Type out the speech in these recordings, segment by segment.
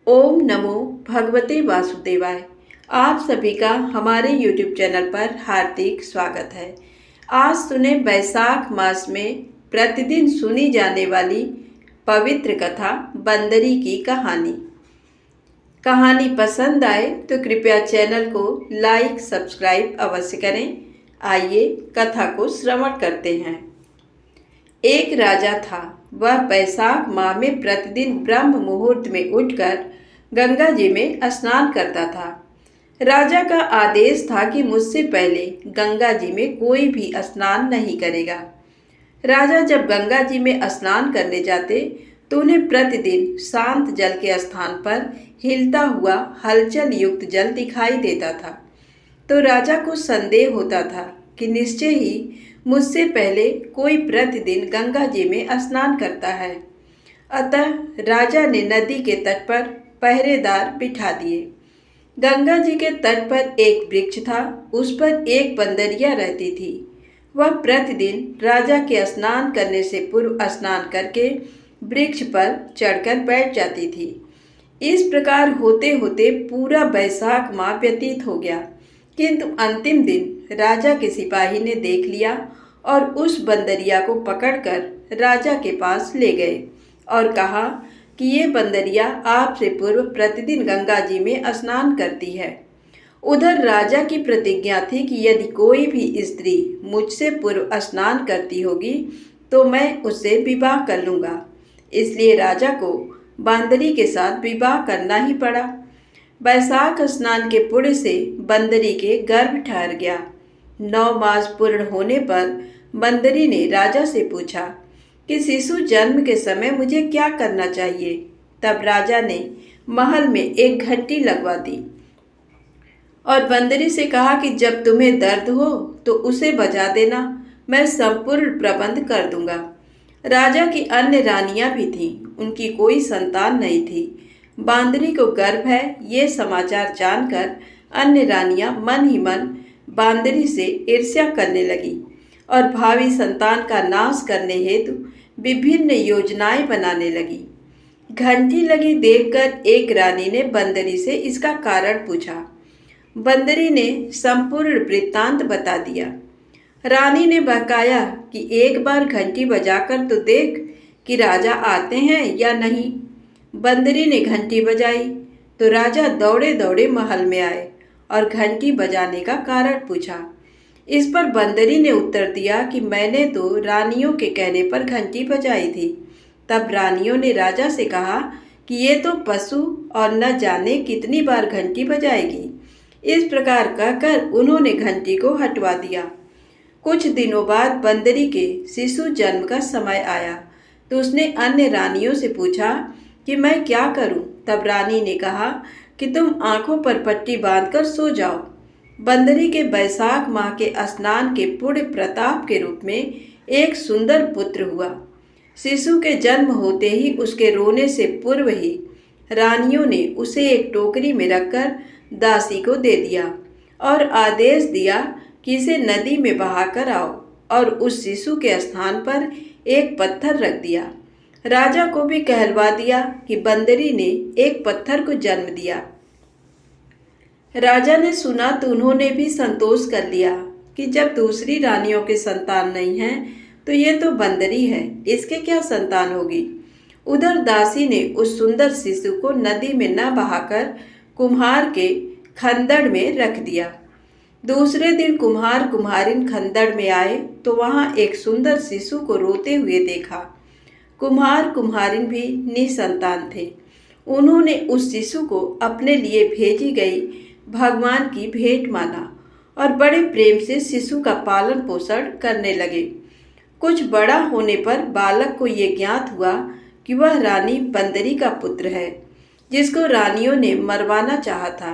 ओम नमो भगवते वासुदेवाय। आप सभी का हमारे YouTube चैनल पर हार्दिक स्वागत है। आज सुने वैशाख मास में प्रतिदिन सुनी जाने वाली पवित्र कथा बंदरी की कहानी। कहानी पसंद आए तो कृपया चैनल को लाइक सब्सक्राइब अवश्य करें। आइए कथा को श्रवण करते हैं। एक राजा था। वह वैशाख माह में प्रतिदिन ब्रह्म मुहूर्त में उठकर गंगा जी में स्नान करता था। राजा का आदेश था कि मुझसे पहले गंगा जी में कोई भी स्नान नहीं करेगा। राजा जब गंगा जी में स्नान करने जाते तो उन्हें प्रतिदिन शांत जल के स्थान पर हिलता हुआ हलचल युक्त जल दिखाई देता था। तो राजा को संदेह होता था कि निश्चय ही मुझसे पहले कोई प्रतिदिन गंगा जी में स्नान करता है। अतः राजा ने नदी के तट पर पहरेदार बिठा दिए। गंगा जी के तट पर एक वृक्ष था। उस पर एक बंदरिया रहती थी। वह प्रतिदिन राजा के स्नान करने से पूर्व स्नान करके वृक्ष पर चढ़कर बैठ जाती थी। इस प्रकार होते होते पूरा वैशाख माह व्यतीत हो गया, किंतु अंतिम दिन राजा के सिपाही ने देख लिया और उस बंदरिया को पकड़कर राजा के पास ले गए और कहा कि ये बंदरिया आपसे पूर्व प्रतिदिन गंगा जी में स्नान करती है। उधर राजा की प्रतिज्ञा थी कि यदि कोई भी स्त्री मुझसे पूर्व स्नान करती होगी तो मैं उससे विवाह कर लूँगा। इसलिए राजा को बंदरी के साथ विवाह करना ही पड़ा। वैशाख स्नान के पुण्य से बंदरी के गर्भ ठहर गया। 9 मास पूर्ण होने पर बंदरी ने राजा से पूछा कि शिशु जन्म के समय मुझे क्या करना चाहिए। तब राजा ने महल में एक घंटी लगवा दी और बंदरी से कहा कि जब तुम्हें दर्द हो तो उसे बजा देना, मैं संपूर्ण प्रबंध कर दूंगा। राजा की अन्य रानियां भी थीं, उनकी कोई संतान नहीं थी। बंदरी को गर्भ है ये समाचार जानकर अन्य रानियां मन ही मन बंदरी से ईर्ष्या करने लगी और भावी संतान का नाश करने हेतु विभिन्न योजनाएं बनाने लगी। घंटी लगी देखकर एक रानी ने बंदरी से इसका कारण पूछा। बंदरी ने संपूर्ण वृत्तांत बता दिया। रानी ने बकाया कि एक बार घंटी बजाकर तो देख कि राजा आते हैं या नहीं। बंदरी ने घंटी बजाई तो राजा दौड़े दौड़े महल में आए और घंटी बजाने का कारण पूछा। इस पर बंदरी ने उत्तर दिया कि मैंने तो रानियों के कहने पर घंटी बजाई थी। तब रानियों ने राजा से कहा कि ये तो पशु और न जाने कितनी बार घंटी बजाएगी। इस प्रकार कहकर उन्होंने घंटी को हटवा दिया। कुछ दिनों बाद बंदरी के शिशु जन्म का समय आया तो उसने अन्य रानियों से पूछा कि मैं क्या करूं। तब रानी ने कहा कि तुम आंखों पर पट्टी बांधकर सो जाओ। बंदरी के वैशाख माह के स्नान के पुण्य प्रताप के रूप में एक सुंदर पुत्र हुआ। शिशु के जन्म होते ही उसके रोने से पूर्व ही रानियों ने उसे एक टोकरी में रखकर दासी को दे दिया और आदेश दिया कि इसे नदी में बहाकर आओ और उस शिशु के स्थान पर एक पत्थर रख दिया। राजा को भी कहलवा दिया कि बंदरी ने एक पत्थर को जन्म दिया। राजा ने सुना तो उन्होंने भी संतोष कर लिया कि जब दूसरी रानियों के संतान नहीं है तो ये तो बंदरी है, इसके क्या संतान होगी। उधर दासी ने उस सुंदर शिशु को नदी में न बहाकर कुम्हार के खंदड़ में रख दिया। दूसरे दिन कुम्हार कुम्हारिन खंदड़ में आए तो वहां एक सुंदर शिशु को रोते हुए देखा। कुम्हार कुम्हारिन भी निसंतान थे। उन्होंने उस शिशु को अपने लिए भेजी गई भगवान की भेंट माना और बड़े प्रेम से शिशु का पालन पोषण करने लगे। कुछ बड़ा होने पर बालक को ये ज्ञात हुआ कि वह रानी बंदरी का पुत्र है, जिसको रानियों ने मरवाना चाहा था।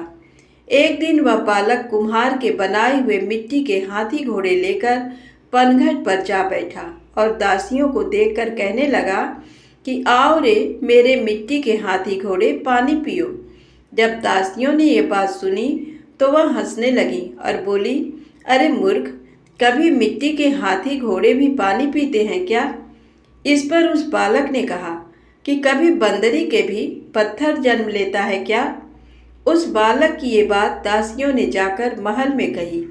एक दिन वह बालक कुम्हार के बनाए हुए मिट्टी के हाथी घोड़े लेकर पनघट पर जा बैठा और दासियों को देखकर कहने लगा कि आओ रे मेरे मिट्टी के हाथी घोड़े पानी पियो। जब दासियों ने ये बात सुनी तो वह हंसने लगी और बोली, अरे मूर्ख, कभी मिट्टी के हाथी घोड़े भी पानी पीते हैं क्या। इस पर उस बालक ने कहा, कि कभी बंदरी के भी पत्थर जन्म लेता है क्या? उस बालक की ये बात दासियों ने जाकर महल में कही।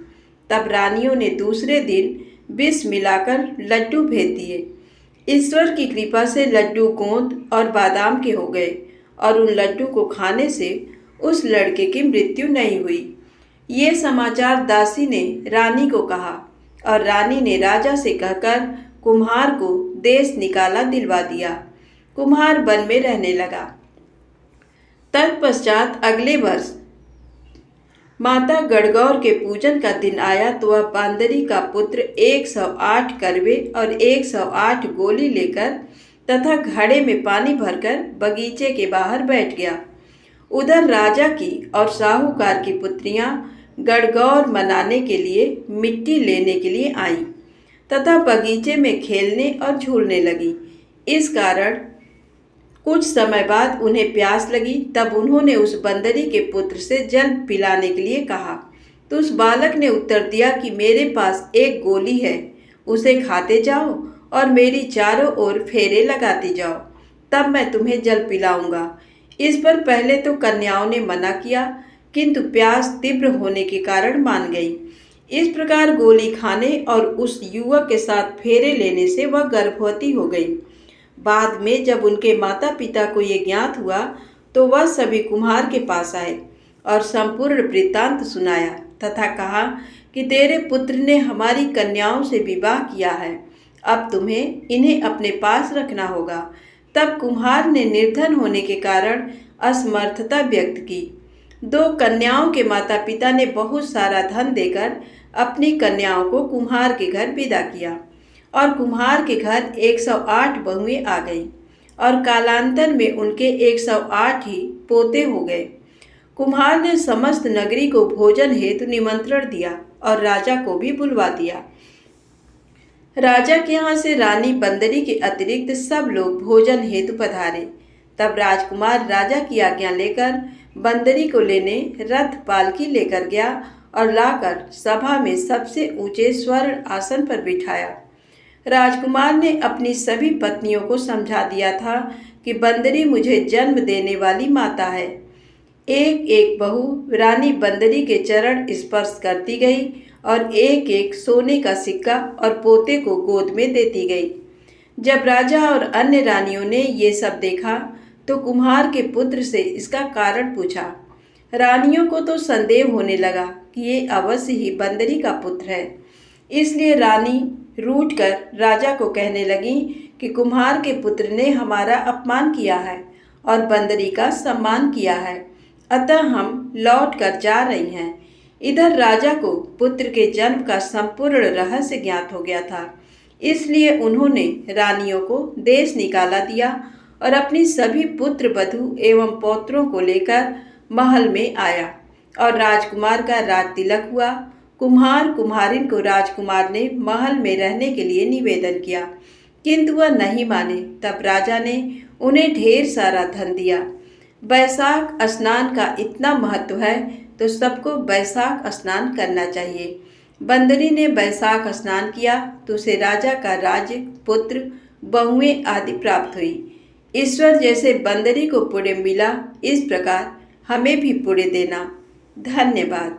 तब रानियों ने दूसरे दिन विष मिलाकर लड्डू भेज दिए। ईश्वर की कृपा से लड्डू गोंद और बादाम के हो गए और उन लड्डू को खाने से उस लड़के की मृत्यु नहीं हुई। ये समाचार दासी ने रानी को कहा और रानी ने राजा से कहकर कुम्हार को देश निकाला दिलवा दिया। कुम्हार वन में रहने लगा। तत्पश्चात अगले वर्ष माता गणगौर के पूजन का दिन आया तो वह बांदरी का पुत्र 108 करवे और 108 गोली लेकर तथा घड़े में पानी भरकर बगीचे के बाहर बैठ गया। उधर राजा की और साहूकार की पुत्रियां गणगौर मनाने के लिए मिट्टी लेने के लिए आईं तथा बगीचे में खेलने और झूलने लगी। इस कारण कुछ समय बाद उन्हें प्यास लगी। तब उन्होंने उस बंदरी के पुत्र से जल पिलाने के लिए कहा तो उस बालक ने उत्तर दिया कि मेरे पास एक गोली है, उसे खाते जाओ और मेरी चारों ओर फेरे लगाते जाओ, तब मैं तुम्हें जल पिलाऊंगा। इस पर पहले तो कन्याओं ने मना किया, किंतु प्यास तीव्र होने के कारण मान गई। इस प्रकार गोली खाने और उस युवक के साथ फेरे लेने से वह गर्भवती हो गई। बाद में जब उनके माता पिता को ये ज्ञात हुआ तो वह सभी कुम्हार के पास आए और संपूर्ण वृत्तांत सुनाया तथा कहा कि तेरे पुत्र ने हमारी कन्याओं से विवाह किया है, अब तुम्हें इन्हें अपने पास रखना होगा। तब कुम्हार ने निर्धन होने के कारण असमर्थता व्यक्त की। 2 कन्याओं के माता पिता ने बहुत सारा धन देकर अपनी कन्याओं को कुम्हार के घर विदा किया और कुम्हार के घर 108 बहुएं आ गईं और कालांतर में उनके 108 ही पोते हो गए। कुम्हार ने समस्त नगरी को भोजन हेतु निमंत्रण दिया और राजा को भी बुलवा दिया। राजा के यहाँ से रानी बंदरी के अतिरिक्त सब लोग भोजन हेतु पधारे। तब राजकुमार राजा की आज्ञा लेकर बंदरी को लेने रथ पालकी लेकर गया और लाकर सभा में सबसे ऊंचे स्वर्ण आसन पर बिठाया। राजकुमार ने अपनी सभी पत्नियों को समझा दिया था कि बंदरी मुझे जन्म देने वाली माता है। एक एक बहू रानी बंदरी के चरण स्पर्श करती गई और एक एक सोने का सिक्का और पोते को गोद में देती गई। जब राजा और अन्य रानियों ने ये सब देखा तो कुम्हार के पुत्र से इसका कारण पूछा। रानियों को तो संदेह होने लगा कि ये अवश्य ही बंदरी का पुत्र है। इसलिए रानी रूठकर राजा को कहने लगी कि कुम्हार के पुत्र ने हमारा अपमान किया है और बंदरी का सम्मान किया है, अतः हम लौट कर जा रही हैं। इधर राजा को पुत्र के जन्म का संपूर्ण रहस्य ज्ञात हो गया था, इसलिए उन्होंने रानियों को देश निकाला दिया और अपनी सभी पुत्र वधू एवं पौत्रों को लेकर महल में आया और राजकुमार का राज तिलक हुआ। कुम्हार कुम्हारिन को राजकुमार ने महल में रहने के लिए निवेदन किया, किंतु वह नहीं माने। तब राजा ने उन्हें ढेर सारा धन दिया। बैसाख स्नान का इतना महत्व है तो सबको बैसाख स्नान करना चाहिए। बंदरी ने बैसाख स्नान किया तो उसे राजा का राज्य, पुत्र, बहुएं आदि प्राप्त हुई। ईश्वर जैसे बंदरी को पुण्य मिला, इस प्रकार हमें भी पुण्य देना। धन्यवाद।